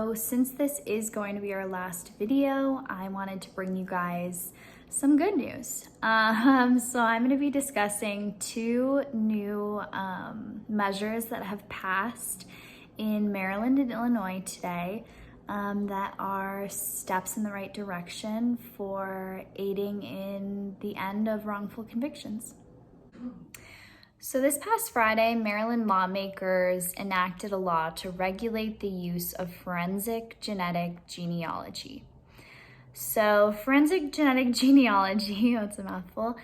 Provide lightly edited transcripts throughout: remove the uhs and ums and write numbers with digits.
So since this is going to be our last video, I wanted to bring you guys some good news. So I'm going to be discussing two new measures that have passed in Maryland and Illinois today that are steps in the right direction for aiding in the end of wrongful convictions. So this past Friday, Maryland lawmakers enacted a law to regulate the use of forensic genetic genealogy. So forensic genetic genealogy, that's a mouthful,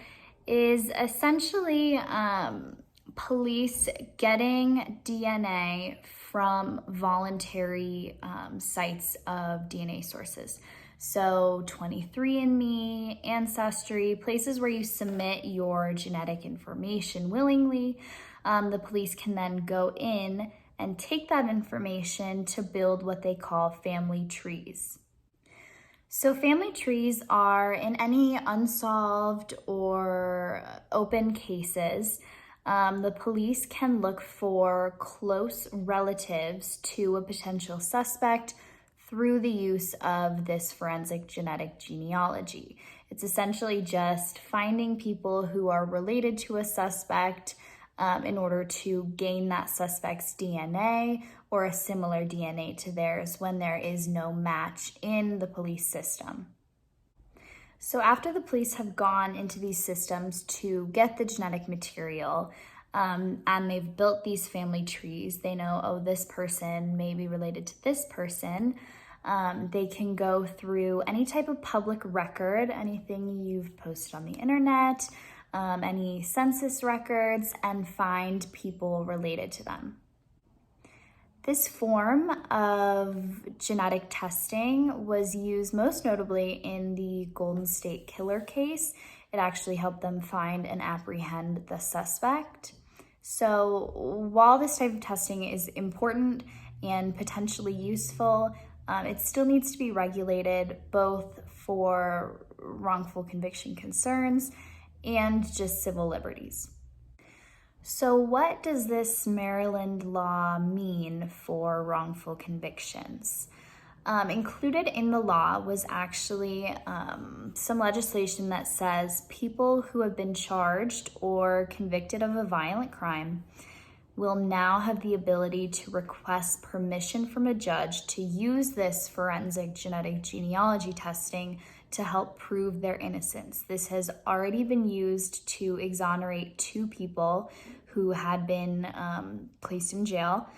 is essentially police getting DNA from voluntary sites of DNA sources. So 23andMe, Ancestry, places where you submit your genetic information willingly, the police can then go in and take that information to build what they call family trees. So family trees are in any unsolved or open cases, the police can look for close relatives to a potential suspect through the use of this forensic genetic genealogy. It's essentially just finding people who are related to a suspect in order to gain that suspect's DNA or a similar DNA to theirs when there is no match in the police system. So after the police have gone into these systems to get the genetic material, and they've built these family trees, they know, oh, this person may be related to this person. They can go through any type of public record, anything you've posted on the internet, any census records, and find people related to them. This form of genetic testing was used most notably in the Golden State Killer case. It actually helped them find and apprehend the suspect. So while this type of testing is important and potentially useful, it still needs to be regulated both for wrongful conviction concerns and just civil liberties. So what does this Maryland law mean for wrongful convictions? Included in the law was actually some legislation that says people who have been charged or convicted of a violent crime will now have the ability to request permission from a judge to use this forensic genetic genealogy testing to help prove their innocence. This has already been used to exonerate two people who had been placed in jail.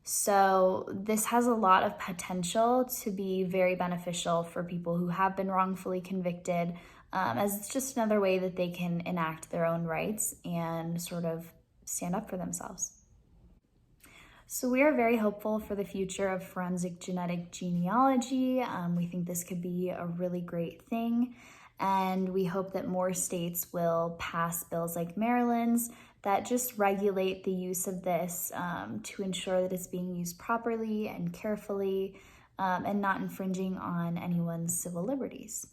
So this has a lot of potential to be very beneficial for people who have been wrongfully convicted, as it's just another way that they can enact their own rights and sort of stand up for themselves. So we are very hopeful for the future of forensic genetic genealogy. We think this could be a really great thing, and we hope that more states will pass bills like Maryland's that just regulate the use of this to ensure that it's being used properly and carefully and not infringing on anyone's civil liberties.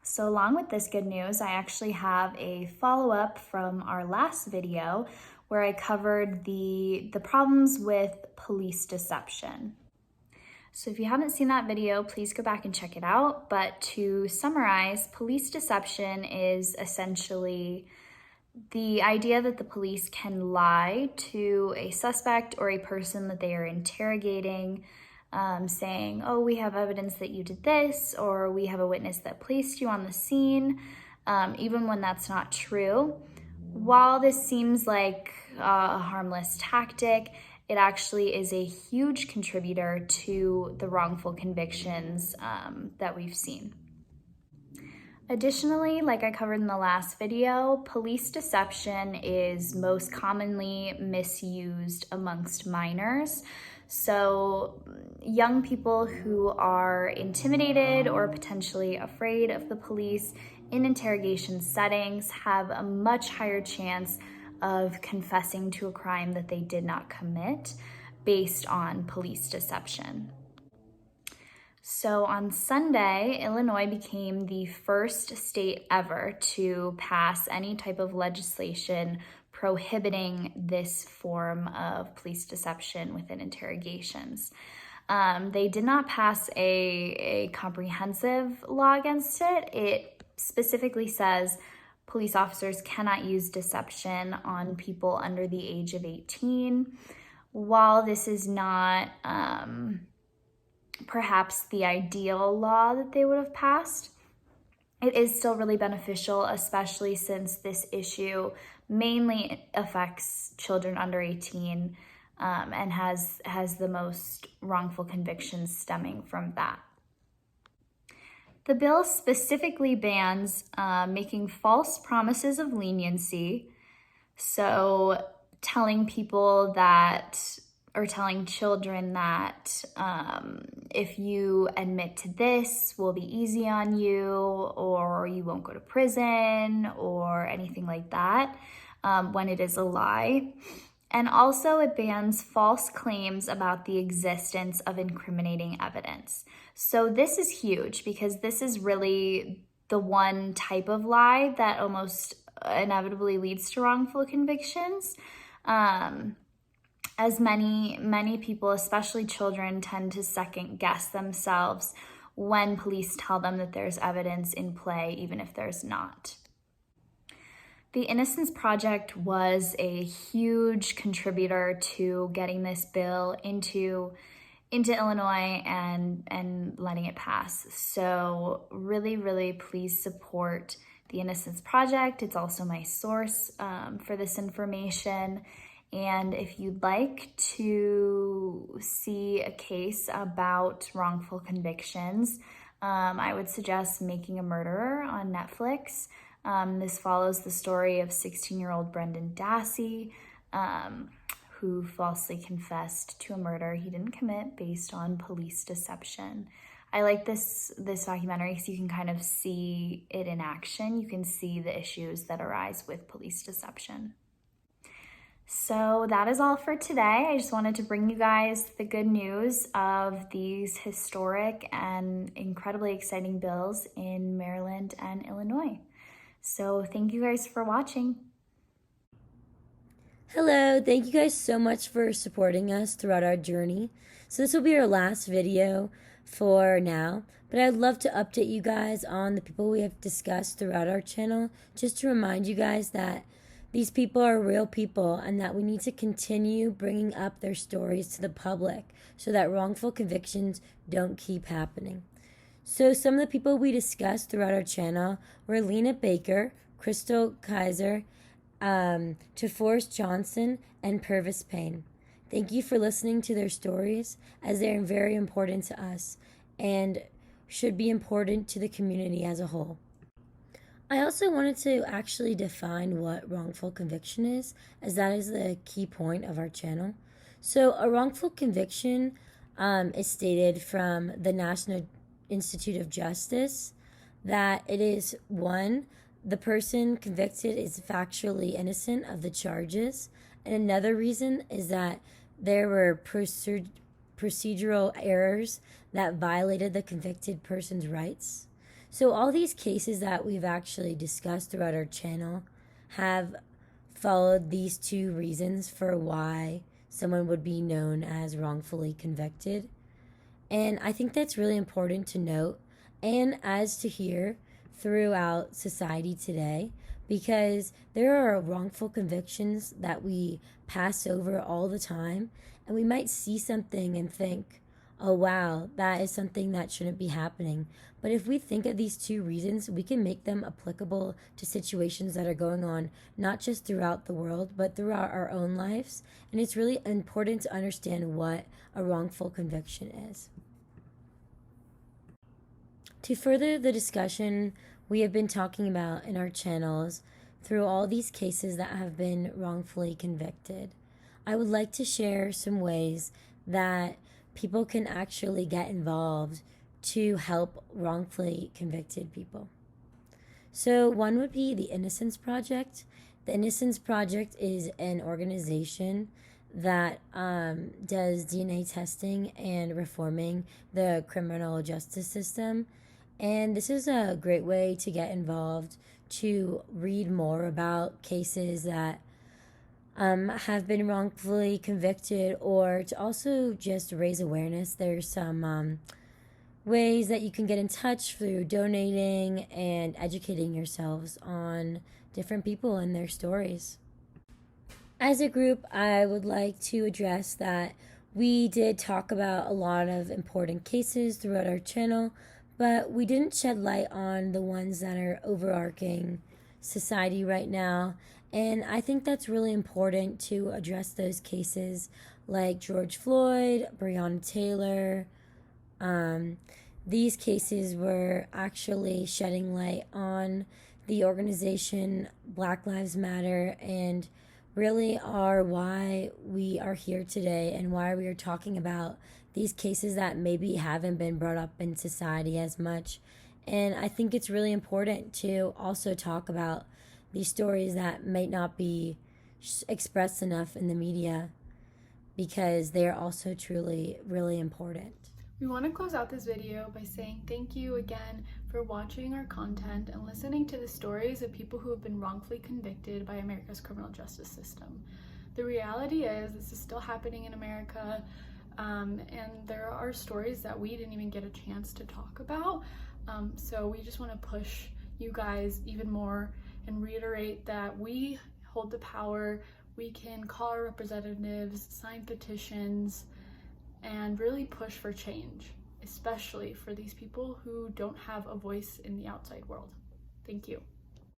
So along with this good news, I actually have a follow-up from our last video where I covered the problems with police deception. So if you haven't seen that video, please go back and check it out. But to summarize, police deception is essentially the idea that the police can lie to a suspect or a person that they are interrogating, saying, oh, we have evidence that you did this, or we have a witness that placed you on the scene, even when that's not true. While this seems like a harmless tactic, it actually is a huge contributor to the wrongful convictions that we've seen. Additionally, like I covered in the last video, police deception is most commonly misused amongst minors. So young people who are intimidated or potentially afraid of the police in interrogation settings have a much higher chance of confessing to a crime that they did not commit based on police deception. So on Sunday, Illinois became the first state ever to pass any type of legislation prohibiting this form of police deception within interrogations. They did not pass a comprehensive law against it. It specifically says police officers cannot use deception on people under the age of 18. While this is not perhaps the ideal law that they would have passed, it is still really beneficial, especially since this issue mainly affects children under 18 and has the most wrongful convictions stemming from that. The bill specifically bans making false promises of leniency, so telling people that, or telling children that if you admit to this, we'll be easy on you, or you won't go to prison, or anything like that, when it is a lie. And also it bans false claims about the existence of incriminating evidence. So this is huge because this is really the one type of lie that almost inevitably leads to wrongful convictions. As many people, especially children, tend to second guess themselves when police tell them that there's evidence in play, even if there's not. The Innocence Project was a huge contributor to getting this bill into Illinois and letting it pass. So really please support the Innocence Project. It's also my source for this information. And if you'd like to see a case about wrongful convictions, I would suggest Making a Murderer on Netflix. This follows the story of 16-year-old Brendan Dassey, who falsely confessed to a murder he didn't commit based on police deception. I like this documentary because you can kind of see it in action. You can see the issues that arise with police deception. So that is all for today. I just wanted to bring you guys the good news of these historic and incredibly exciting bills in Maryland and Illinois. So thank you guys for watching. Hello, thank you guys so much for supporting us throughout our journey. So this will be our last video for now, but I'd love to update you guys on the people we have discussed throughout our channel, just to remind you guys that these people are real people and that we need to continue bringing up their stories to the public so that wrongful convictions don't keep happening. So some of the people we discussed throughout our channel were Lena Baker, Crystal Kaiser, TeForest Johnson, and Purvis Payne. Thank you for listening to their stories, as they are very important to us and should be important to the community as a whole. I also wanted to actually define what wrongful conviction is, as that is the key point of our channel. So a wrongful conviction is stated from the National Institute of Justice that it is 1, the person convicted is factually innocent of the charges, and another reason is that there were procedural errors that violated the convicted person's rights. So all these cases that we've actually discussed throughout our channel have followed these 2 reasons for why someone would be known as wrongfully convicted. And I think that's really important to note and as to hear throughout society today, because there are wrongful convictions that we pass over all the time, and we might see something and think, oh wow, that is something that shouldn't be happening. But if we think of these 2 reasons, we can make them applicable to situations that are going on, not just throughout the world, but throughout our own lives. And it's really important to understand what a wrongful conviction is. To further the discussion we have been talking about in our channels through all these cases that have been wrongfully convicted, I would like to share some ways that people can actually get involved to help wrongfully convicted people. So one would be the Innocence Project. The Innocence Project is an organization that does DNA testing and reforming the criminal justice system. And this is a great way to get involved, to read more about cases that have been wrongfully convicted, or to also just raise awareness. There's some ways that you can get in touch through donating and educating yourselves on different people and their stories. As a group, I would like to address that we did talk about a lot of important cases throughout our channel, but we didn't shed light on the ones that are overarching society right now. And I think that's really important to address those cases like George Floyd, Breonna Taylor. These cases were actually shedding light on the organization Black Lives Matter, and really are why we are here today and why we are talking about these cases that maybe haven't been brought up in society as much. And I think it's really important to also talk about these stories that might not be expressed enough in the media, because they are also truly really important. We want to close out this video by saying thank you again for watching our content and listening to the stories of people who have been wrongfully convicted by America's criminal justice system. The reality is this is still happening in America, and there are stories that we didn't even get a chance to talk about. So we just want to push you guys even more and reiterate that we hold the power. We can call our representatives, sign petitions, and really push for change, especially for these people who don't have a voice in the outside world. Thank you.